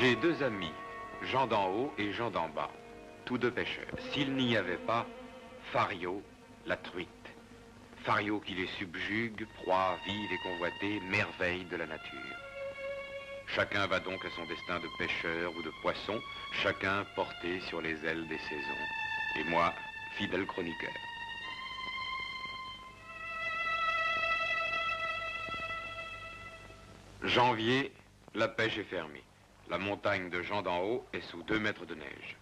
J'ai deux amis, Jean d'en haut et Jean d'en bas, tous deux pêcheurs. S'il n'y avait pas Fario, la truite. Fario qui les subjugue, proie vive et convoitée, merveille de la nature. Chacun va donc à son destin de pêcheur ou de poisson, chacun porté sur les ailes des saisons. Et moi, fidèle chroniqueur. Janvier, la pêche est fermée. La montagne de Jean d'en haut est sous 2 mètres de neige.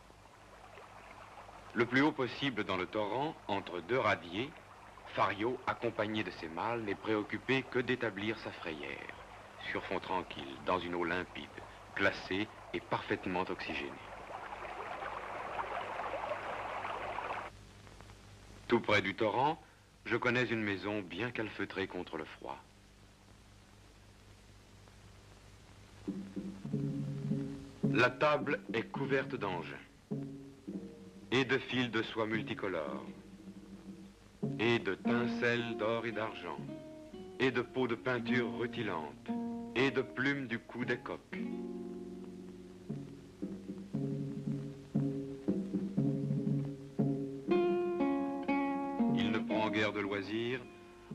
Le plus haut possible dans le torrent, entre deux radiers, Fario, accompagné de ses mâles, n'est préoccupé que d'établir sa frayère, sur fond tranquille, dans une eau limpide, glacée et parfaitement oxygénée. Tout près du torrent, je connais une maison bien calfeutrée contre le froid. La table est couverte d'engins et de fils de soie multicolores, et de tincelles d'or et d'argent, et de pots de peinture rutilantes, et de plumes du cou des coqs. Il ne prend guère de loisirs,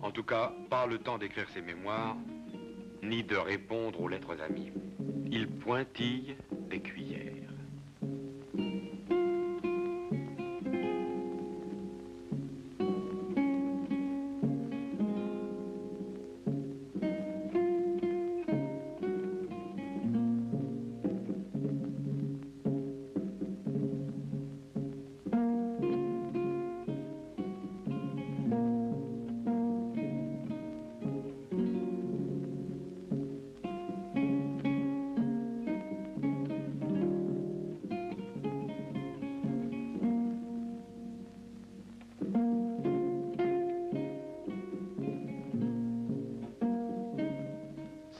en tout cas pas le temps d'écrire ses mémoires, ni de répondre aux lettres amies. Il pointille des cuillères.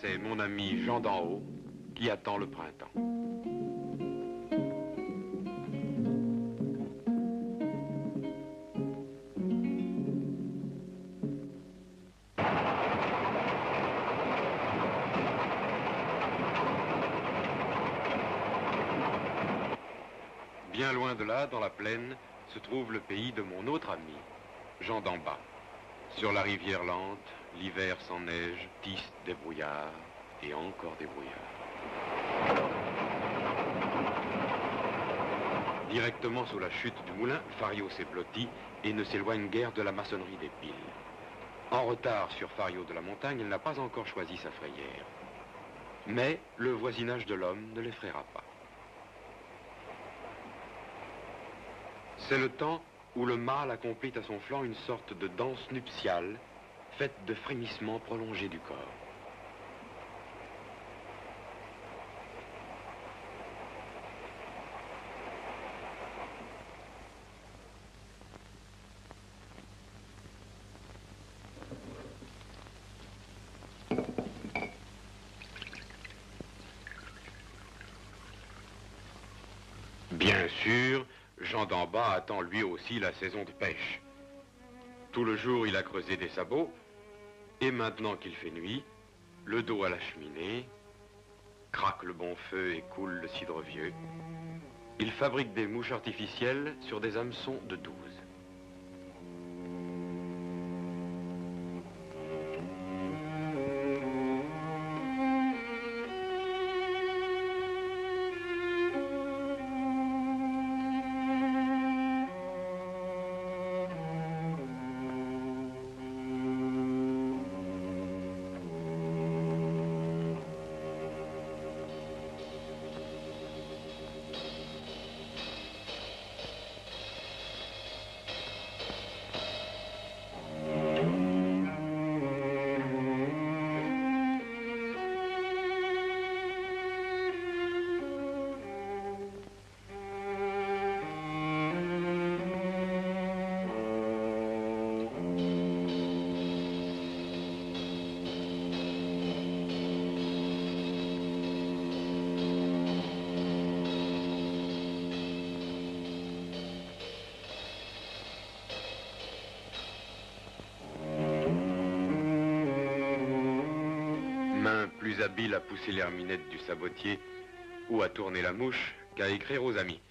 C'est mon ami Jean d'en haut qui attend le printemps. Bien loin de là, dans la plaine, se trouve le pays de mon autre ami, Jean d'en bas. Sur la rivière lente, l'hiver sans neige tisse des brouillards et encore des brouillards. Directement sous la chute du moulin, Fario s'est blotti et ne s'éloigne guère de la maçonnerie des piles. En retard sur Fario de la montagne, il n'a pas encore choisi sa frayère. Mais le voisinage de l'homme ne l'effraiera pas. C'est le temps où le mâle accomplit à son flanc une sorte de danse nuptiale, faite de frémissements prolongés du corps. Bien sûr, Jean d'en bas attend lui aussi la saison de pêche. Tout le jour, il a creusé des sabots, et maintenant qu'il fait nuit, le dos à la cheminée, craque le bon feu et coule le cidre vieux. Il fabrique des mouches artificielles sur des hameçons de 12. Plus habile à pousser l'herminette du sabotier ou à tourner la mouche qu'à écrire aux amis.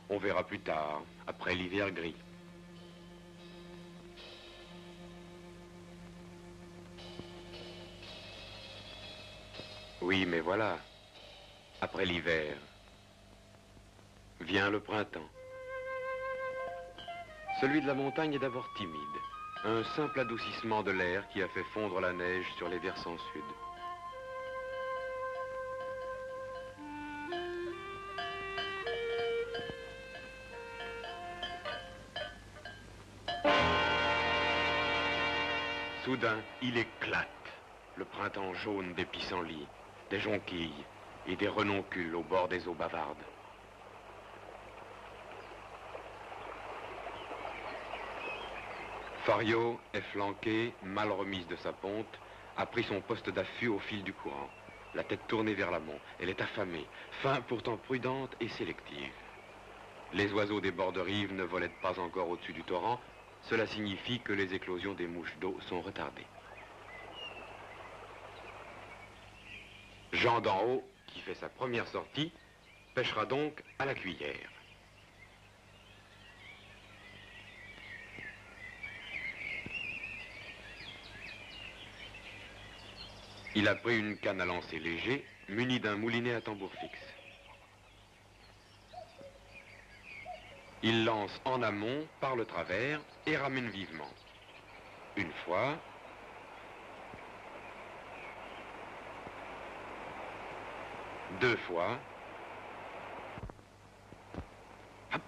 On verra plus tard, après l'hiver gris. Oui, mais voilà, après l'hiver, vient le printemps. Celui de la montagne est d'abord timide, un simple adoucissement de l'air qui a fait fondre la neige sur les versants sud. Soudain, il éclate, le printemps jaune des pissenlits, des jonquilles et des renoncules au bord des eaux bavardes. Fario est flanqué, mal remise de sa ponte, a pris son poste d'affût au fil du courant, la tête tournée vers l'amont. Elle est affamée, faim pourtant prudente et sélective. Les oiseaux des bords de rive ne volettent pas encore au-dessus du torrent. Cela signifie que les éclosions des mouches d'eau sont retardées. Jean d'en haut, qui fait sa première sortie, pêchera donc à la cuillère. Il a pris une canne à lancer léger, munie d'un moulinet à tambour fixe. Il lance en amont, par le travers, et ramène vivement. Une fois. Deux fois. Hop,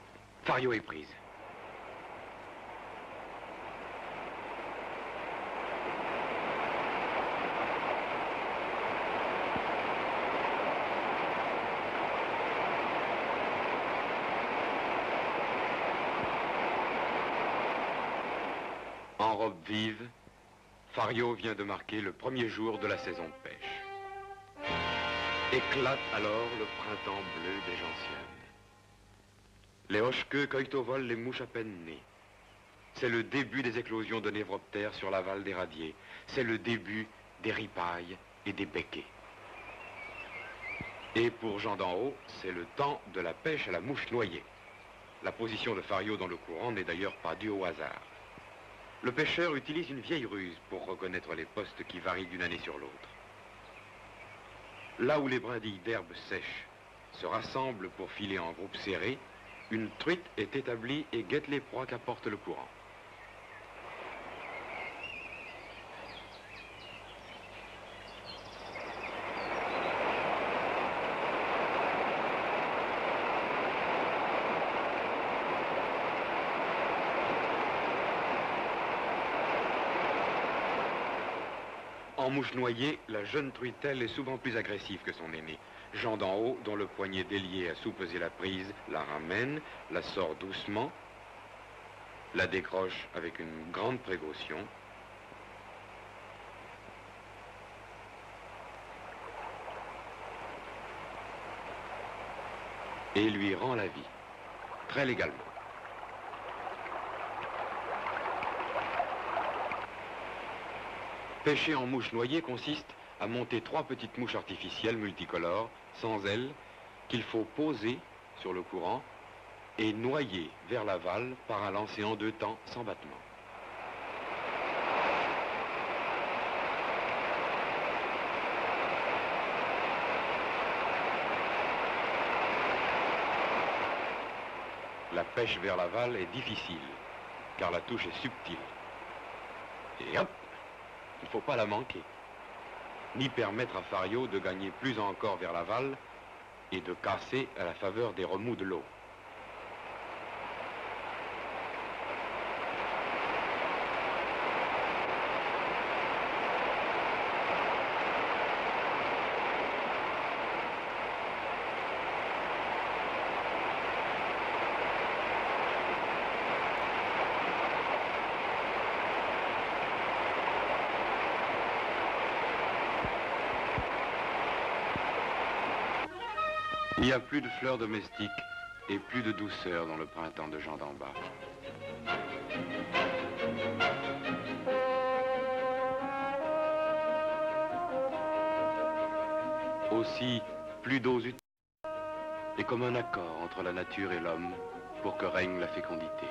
Fario est prise. En robe vive, Fario vient de marquer le premier jour de la saison de pêche. Éclate alors le printemps bleu des gentianes. Les hoche-queues cueillent au vol les mouches à peine nées. C'est le début des éclosions de névroptères sur l'aval des radiers. C'est le début des ripailles et des becquets. Et pour Jean d'en haut, c'est le temps de la pêche à la mouche noyée. La position de Fario dans le courant n'est d'ailleurs pas due au hasard. Le pêcheur utilise une vieille ruse pour reconnaître les postes qui varient d'une année sur l'autre. Là où les brindilles d'herbe sèche se rassemblent pour filer en groupe serré, une truite est établie et guette les proies qu'apporte le courant. En mouche noyée, la jeune truitelle est souvent plus agressive que son aînée. Jean d'en haut, dont le poignet délié a soupesé la prise, la ramène, la sort doucement, la décroche avec une grande précaution. Et lui rend la vie, très légalement. Pêcher en mouche noyée consiste à monter 3 petites mouches artificielles multicolores, sans ailes, qu'il faut poser sur le courant et noyer vers l'aval par un lancer en 2 temps sans battement. La pêche vers l'aval est difficile, car la touche est subtile. Et hop! Il ne faut pas la manquer, ni permettre à Fario de gagner plus encore vers l'aval et de casser à la faveur des remous de l'eau. Il n'y a plus de fleurs domestiques et plus de douceur dans le printemps de Jean d'en bas. Aussi, plus d'eaux utiles. est comme un accord entre la nature et l'homme pour que règne la fécondité.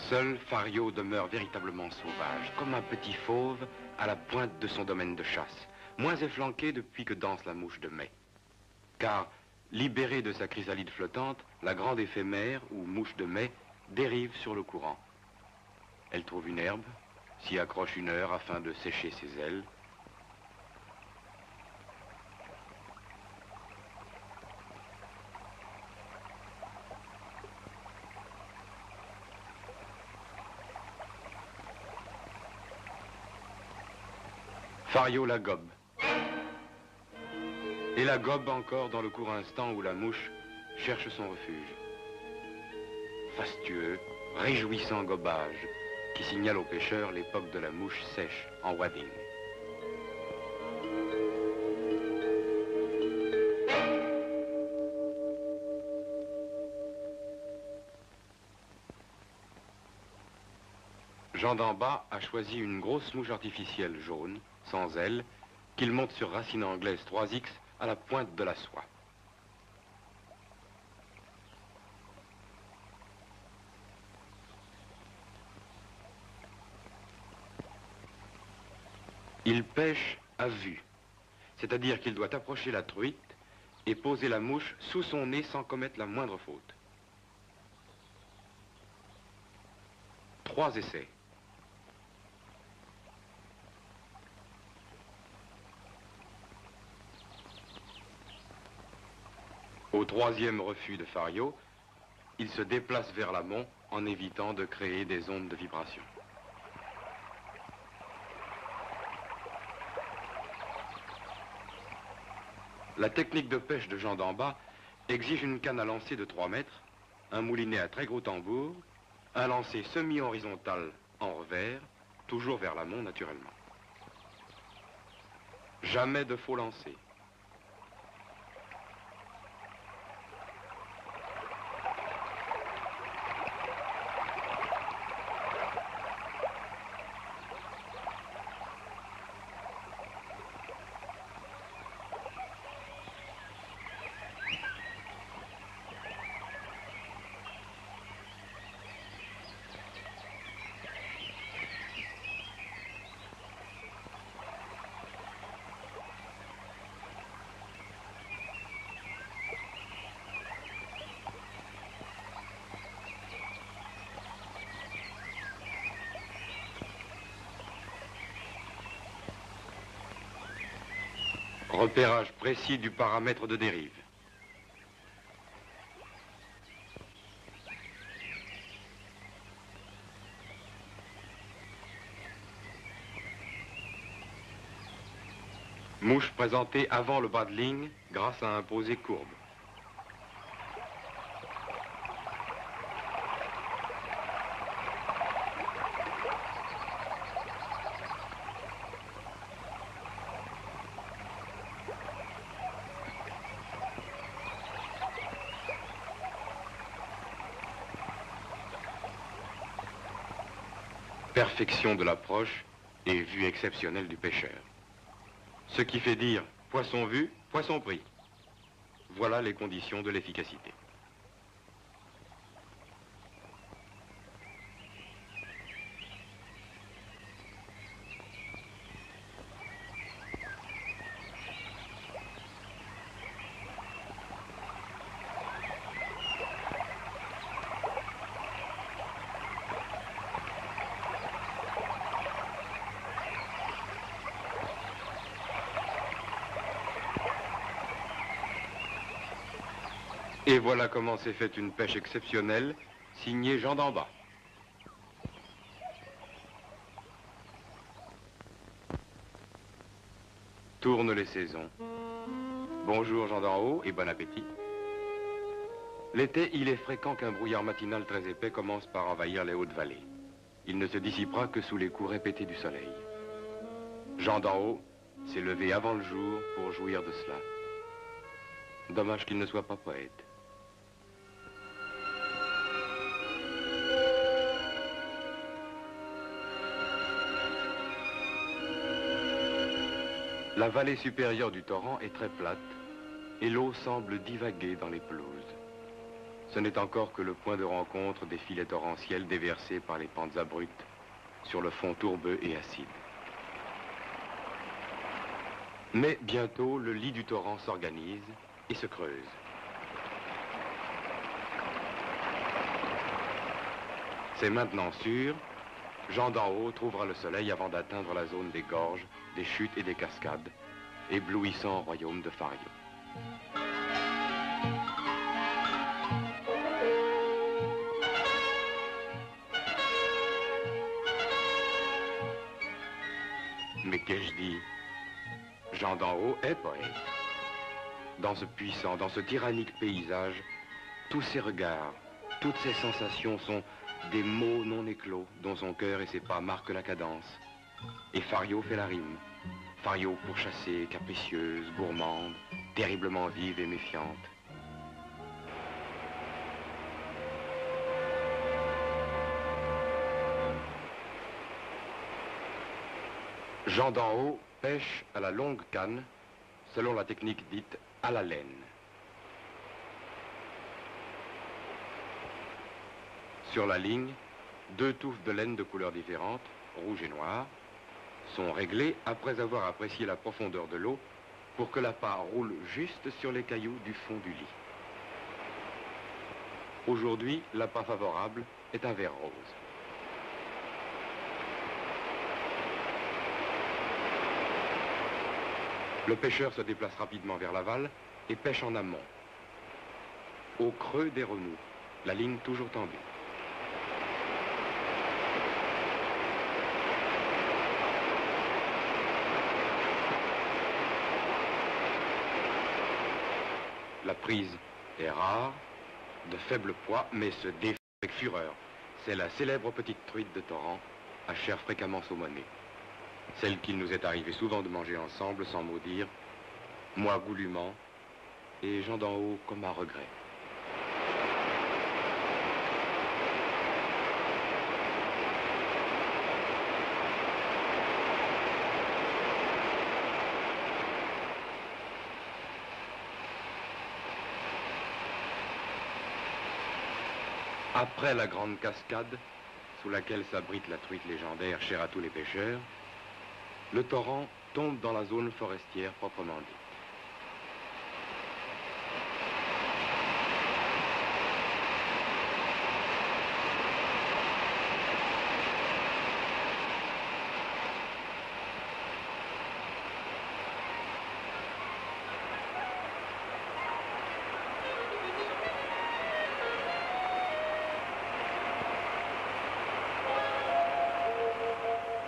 Seul Fario demeure véritablement sauvage, comme un petit fauve à la pointe de son domaine de chasse, moins efflanqué depuis que danse la mouche de mai. Car, libérée de sa chrysalide flottante, la grande éphémère, ou mouche de mai, dérive sur le courant. Elle trouve une herbe, s'y accroche une heure afin de sécher ses ailes. Fario la gobe. Et la gobe encore dans le court instant où la mouche cherche son refuge. Fastueux, réjouissant gobage qui signale aux pêcheurs l'époque de la mouche sèche en wading. Jean d'en bas a choisi une grosse mouche artificielle jaune, sans ailes, qu'il monte sur racine anglaise 3X à la pointe de la soie. Il pêche à vue, c'est-à-dire qu'il doit approcher la truite et poser la mouche sous son nez sans commettre la moindre faute. 3 essais. Au 3e refus de Fario, il se déplace vers l'amont en évitant de créer des ondes de vibration. La technique de pêche de Jean d'en bas exige une canne à lancer de 3 mètres, un moulinet à très gros tambour, un lancer semi-horizontal en revers, toujours vers l'amont naturellement. Jamais de faux lancer. Repérage précis du paramètre de dérive. Mouche présentée avant le bas de ligne grâce à un posé courbe. Perfection de l'approche et vue exceptionnelle du pêcheur. Ce qui fait dire poisson vu, poisson pris. Voilà les conditions de l'efficacité. Et voilà comment s'est faite une pêche exceptionnelle, signée Jean d'en bas. Tournent les saisons. Bonjour Jean d'en haut et bon appétit. L'été, il est fréquent qu'un brouillard matinal très épais commence par envahir les hautes vallées. Il ne se dissipera que sous les coups répétés du soleil. Jean d'en haut s'est levé avant le jour pour jouir de cela. Dommage qu'il ne soit pas poète. La vallée supérieure du torrent est très plate et l'eau semble divaguer dans les pelouses. Ce n'est encore que le point de rencontre des filets torrentiels déversés par les pentes abruptes sur le fond tourbeux et acide. Mais bientôt, le lit du torrent s'organise et se creuse. C'est maintenant sûr, Jean d'en haut trouvera le soleil avant d'atteindre la zone des gorges, des chutes et des cascades, éblouissant royaume de Fario. Mais qu'ai-je dit? Jean d'en haut est poète. Dans ce puissant, dans ce tyrannique paysage, tous ses regards, toutes ses sensations sont des mots non éclos dont son cœur et ses pas marquent la cadence. Et Fario fait la rime. Fario pourchassée, capricieuse, gourmande, terriblement vive et méfiante. Jean d'en haut pêche à la longue canne, selon la technique dite à la laine. Sur la ligne, 2 touffes de laine de couleurs différentes, rouge et noir, sont réglées après avoir apprécié la profondeur de l'eau pour que la part roule juste sur les cailloux du fond du lit. Aujourd'hui, l'appât favorable est un vert rose. Le pêcheur se déplace rapidement vers l'aval et pêche en amont, au creux des remous, la ligne toujours tendue. La prise est rare, de faible poids, mais se défait avec fureur. C'est la célèbre petite truite de torrent, à chair fréquemment saumonée. Celle qu'il nous est arrivé souvent de manger ensemble sans mot dire, moi goulûment, et Jean d'en haut comme à regret. Après la grande cascade, sous laquelle s'abrite la truite légendaire chère à tous les pêcheurs, le torrent tombe dans la zone forestière proprement dite.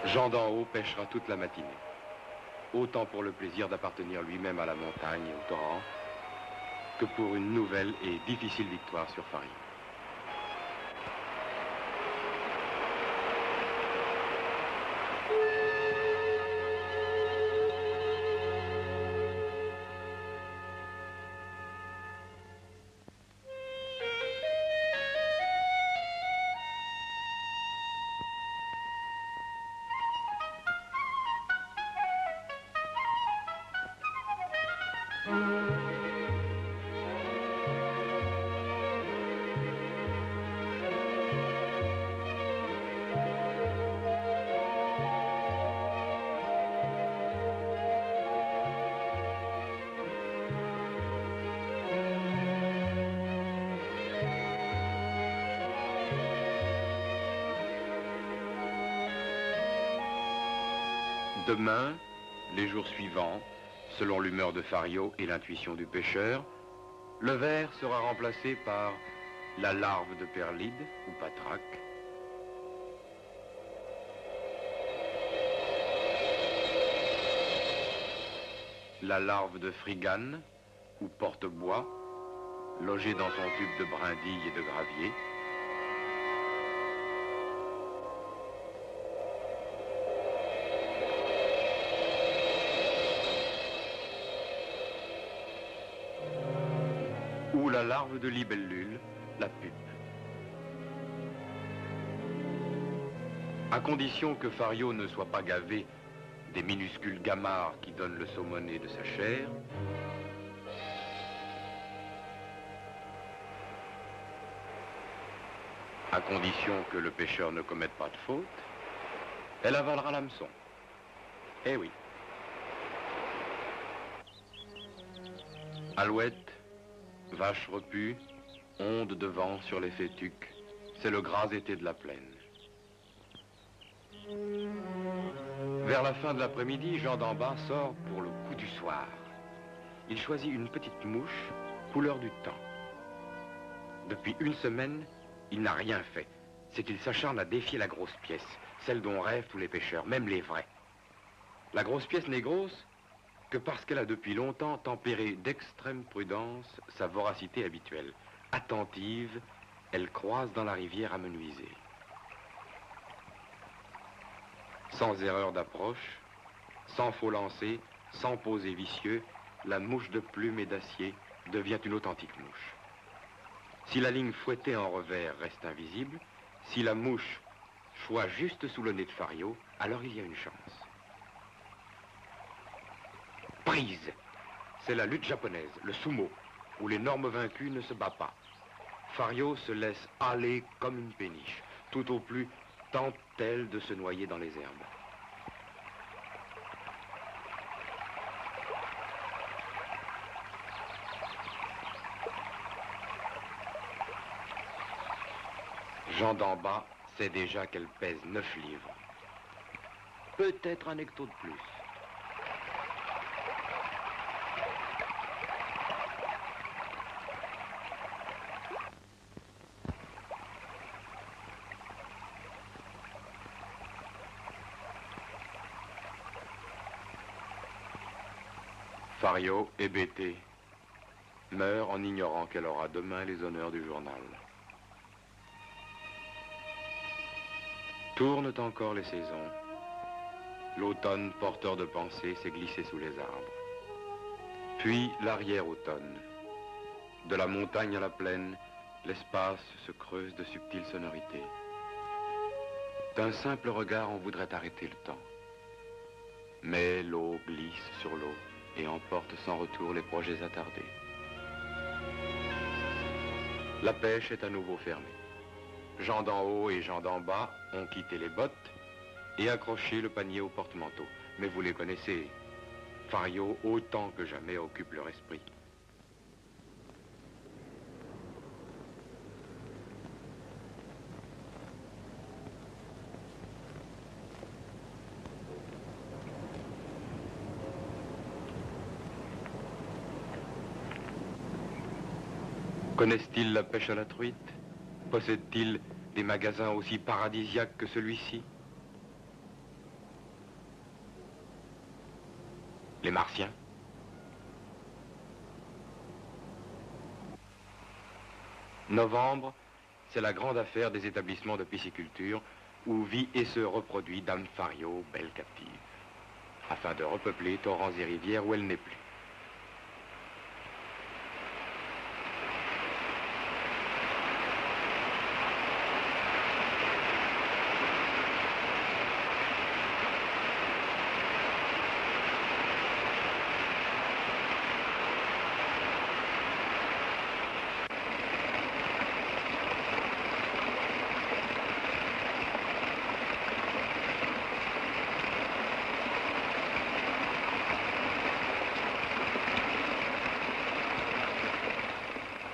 Jean d'en haut pêchera toute la matinée, autant pour le plaisir d'appartenir lui-même à la montagne et au torrent, que pour une nouvelle et difficile victoire sur Fario. Demain, les jours suivants, selon l'humeur de Fario et l'intuition du pêcheur, le ver sera remplacé par la larve de perlide ou patraque, la larve de frigane ou porte-bois, logée dans son tube de brindilles et de gravier, ou la larve de libellule, la pupe. À condition que Fario ne soit pas gavé des minuscules gamards qui donnent le saumonné de sa chair, à condition que le pêcheur ne commette pas de faute, elle avalera l'hameçon. Eh oui. Alouette, vache repue, onde de vent sur les fétuques, c'est le gras été de la plaine. Vers la fin de l'après-midi, Jean d'en bas sort pour le coup du soir. Il choisit une petite mouche, couleur du temps. Depuis une semaine, il n'a rien fait. C'est qu'il s'acharne à défier la grosse pièce, celle dont rêvent tous les pêcheurs, même les vrais. La grosse pièce n'est grosse que parce qu'elle a depuis longtemps tempéré d'extrême prudence sa voracité habituelle. Attentive, elle croise dans la rivière amenuisée. Sans erreur d'approche, sans faux lancer, sans posé vicieux, la mouche de plume et d'acier devient une authentique mouche. Si la ligne fouettée en revers reste invisible, si la mouche choit juste sous le nez de Fario, alors il y a une chance. Prise! C'est la lutte japonaise, le sumo, où l'énorme vaincu ne se bat pas. Fario se laisse aller comme une péniche. Tout au plus tente-t-elle de se noyer dans les herbes. Jean d'en bas sait déjà qu'elle pèse 9 livres. Peut-être un hecto de plus. Fario, hébété, meurt en ignorant qu'elle aura demain les honneurs du journal. Tournent encore les saisons. L'automne, porteur de pensées, s'est glissé sous les arbres. Puis l'arrière-automne. De la montagne à la plaine, l'espace se creuse de subtiles sonorités. D'un simple regard, on voudrait arrêter le temps. Mais l'eau glisse sur l'eau et emporte sans retour les projets attardés. La pêche est à nouveau fermée. Jean d'en haut et Jean d'en bas ont quitté les bottes et accroché le panier au porte-manteau. Mais vous les connaissez. Fario, autant que jamais, occupe leur esprit. Connaissent-ils la pêche à la truite? Possèdent-ils des magasins aussi paradisiaques que celui-ci? Les Martiens? Novembre, c'est la grande affaire des établissements de pisciculture où vit et se reproduit Dame Fario, belle captive, afin de repeupler torrents et rivières où elle n'est plus.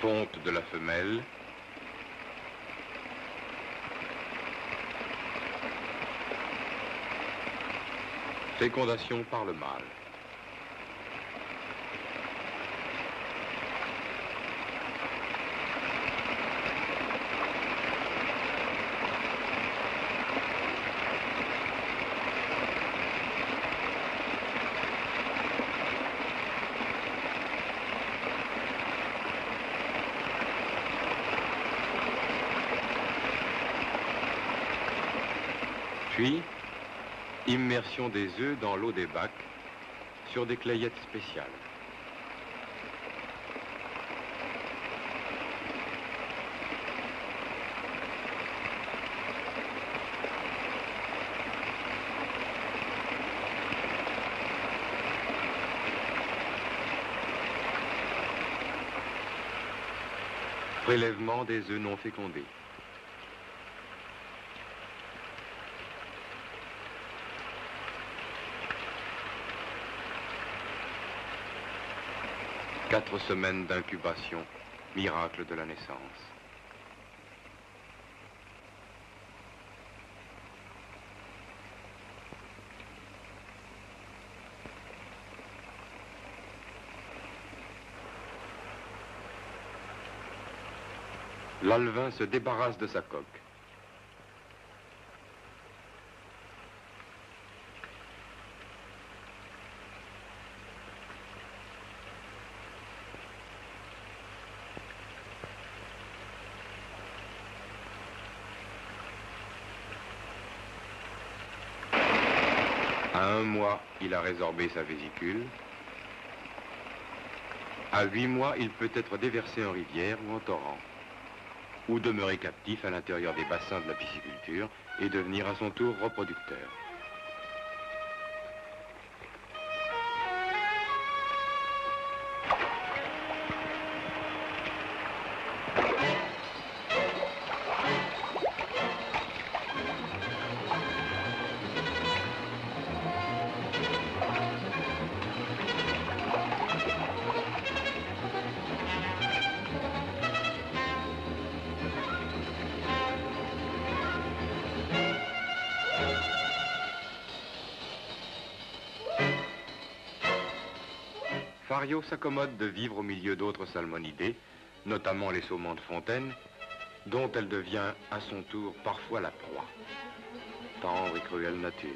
Ponte de la femelle. Fécondation par le mâle. Puis, immersion des œufs dans l'eau des bacs sur des clayettes spéciales. Prélèvement des œufs non fécondés. Quatre semaines d'incubation, miracle de la naissance. L'alevin se débarrasse de sa coque. À 1 mois, il a résorbé sa vésicule. À 8 mois, il peut être déversé en rivière ou en torrent, ou demeurer captif à l'intérieur des bassins de la pisciculture et devenir à son tour reproducteur. Fario s'accommode de vivre au milieu d'autres salmonidés, notamment les saumons de fontaine, dont elle devient à son tour parfois la proie. Tendre et cruelle nature.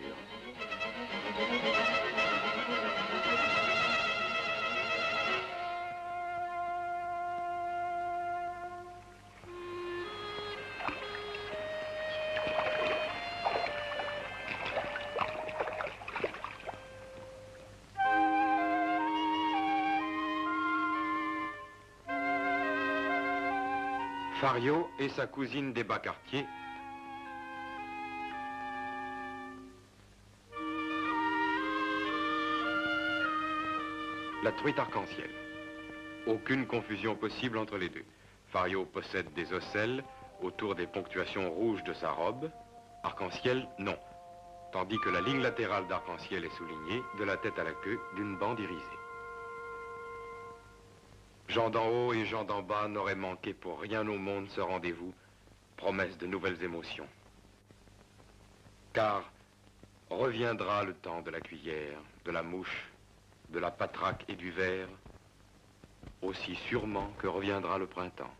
Fario et sa cousine des bas-quartiers. La truite arc-en-ciel. Aucune confusion possible entre les deux. Fario possède des ocelles autour des ponctuations rouges de sa robe. Arc-en-ciel, non. Tandis que la ligne latérale d'arc-en-ciel est soulignée, de la tête à la queue, d'une bande irisée. Jean d'en haut et Jean d'en bas n'auraient manqué pour rien au monde ce rendez-vous, promesse de nouvelles émotions. Car reviendra le temps de la cuillère, de la mouche, de la patraque et du verre, aussi sûrement que reviendra le printemps.